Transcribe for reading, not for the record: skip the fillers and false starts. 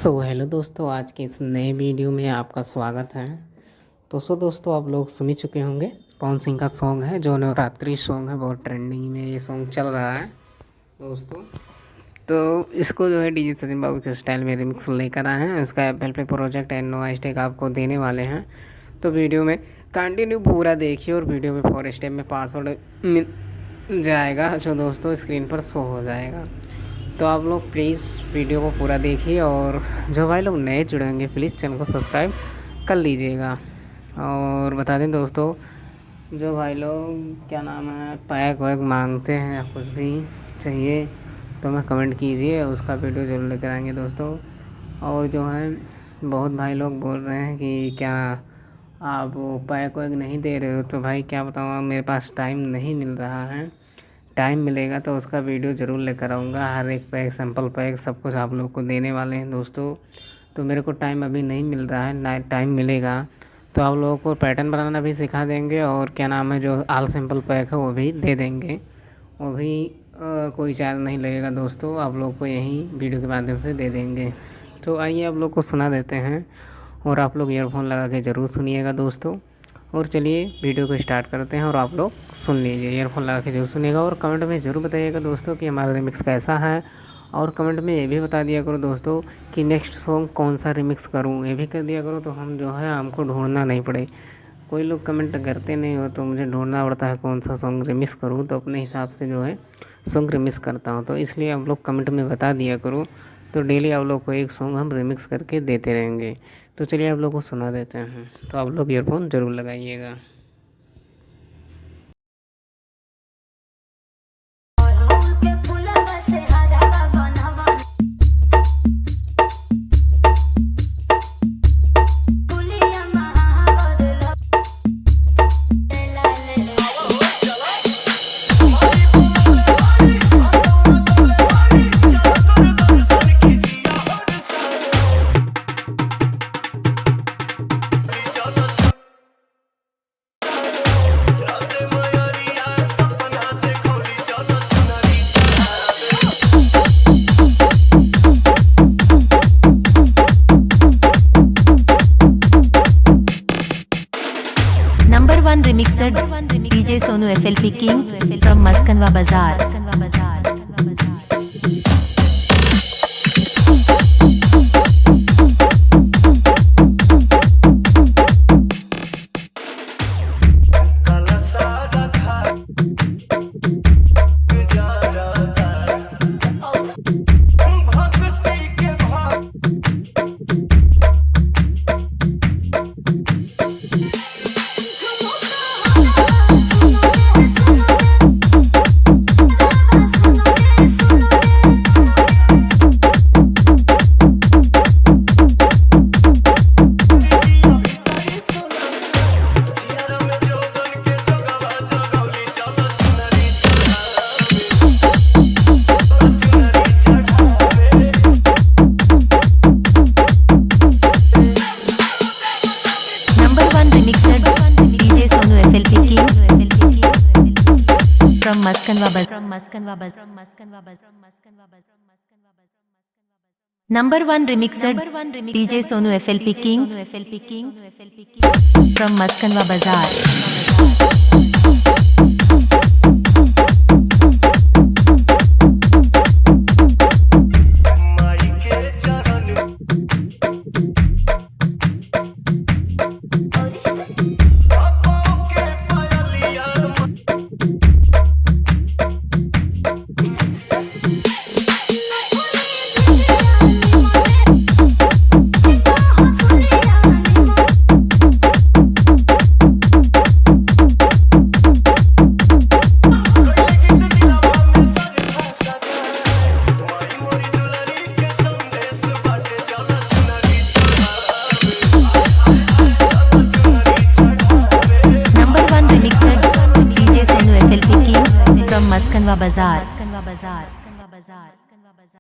Hello दोस्तों, आज के इस नए वीडियो में आपका स्वागत है। दोस्तों आप लोग सुन ही चुके होंगे पवन सिंह का सॉन्ग है जो नवरात्रि सॉन्ग है, बहुत ट्रेंडिंग में ये सॉन्ग चल रहा है दोस्तों। तो इसको जो है डीजे सचिन बाबू के स्टाइल में रिमिक्स लेकर आए हैं। इसका Apple pay project and no hashtag आपको देने वाले हैं। तो वीडियो में कंटिन्यू पूरा देखिए और वीडियो में 4 स्टेप में पासवर्ड मिल जाएगा जो दोस्तों स्क्रीन पर शो हो जाएगा। तो आप लोग प्लीज़ वीडियो को पूरा देखिए और जो भाई लोग नए जुड़े होंगे प्लीज़ चैनल को सब्सक्राइब कर लीजिएगा। और बता दें दोस्तों, जो भाई लोग क्या नाम है पैक वैक मांगते हैं या कुछ भी चाहिए तो मैं कमेंट कीजिए, उसका वीडियो जरूर लेकर आएंगे दोस्तों। और जो है बहुत भाई लोग बोल रहे हैं कि क्या आप वो पैक वैक नहीं दे रहे हो, तो भाई क्या बताऊँ, मेरे पास टाइम नहीं मिल रहा है। टाइम मिलेगा तो उसका वीडियो ज़रूर लेकर आऊँगा। हर एक पैक, सैंपल पैक सब कुछ आप लोग को देने वाले हैं दोस्तों। तो मेरे को टाइम अभी नहीं मिल रहा है, ना टाइम मिलेगा तो आप लोगों को पैटर्न बनाना भी सिखा देंगे और क्या नाम है जो ऑल सैंपल पैक है वो भी दे देंगे। वो भी कोई चार्ज नहीं लगेगा दोस्तों, आप लोग को यहीं वीडियो के माध्यम से दे देंगे। तो आइए आप लोग को सुना देते हैं और आप लोग ईयरफोन लगा के ज़रूर सुनिएगा दोस्तों। और चलिए वीडियो को स्टार्ट करते हैं और आप लोग सुन लीजिए, ईयरफोन लगा के जरूर सुनिएगा। और कमेंट में ज़रूर बताइएगा दोस्तों कि हमारा रिमिक्स कैसा है। और कमेंट में ये भी बता दिया करो दोस्तों कि नेक्स्ट सॉन्ग कौन सा रिमिक्स करूँ, ये भी कर दिया करो तो हम जो है हमको ढूंढना नहीं पड़े। कोई लोग कमेंट करते नहीं हो तो मुझे ढूंढना पड़ता है कौन सा सॉन्ग रिमिक्स करूँ, तो अपने हिसाब से जो है सॉन्ग रिमिक्स करता हूँ। तो इसलिए आप लोग कमेंट में बता दिया करो, तो डेली आप लोग को एक सॉन्ग हम रिमिक्स करके देते रहेंगे। तो चलिए आप लोग को सुना देते हैं, तो आप लोग ईयरफोन ज़रूर लगाइएगा। Number 1 remixer DJ Sonu FLP King from Maskanwa Bazaar. Number 1 remixer DJ Sonu FLP King from Maskanwa Bazaar. Maskanwa Bazaar.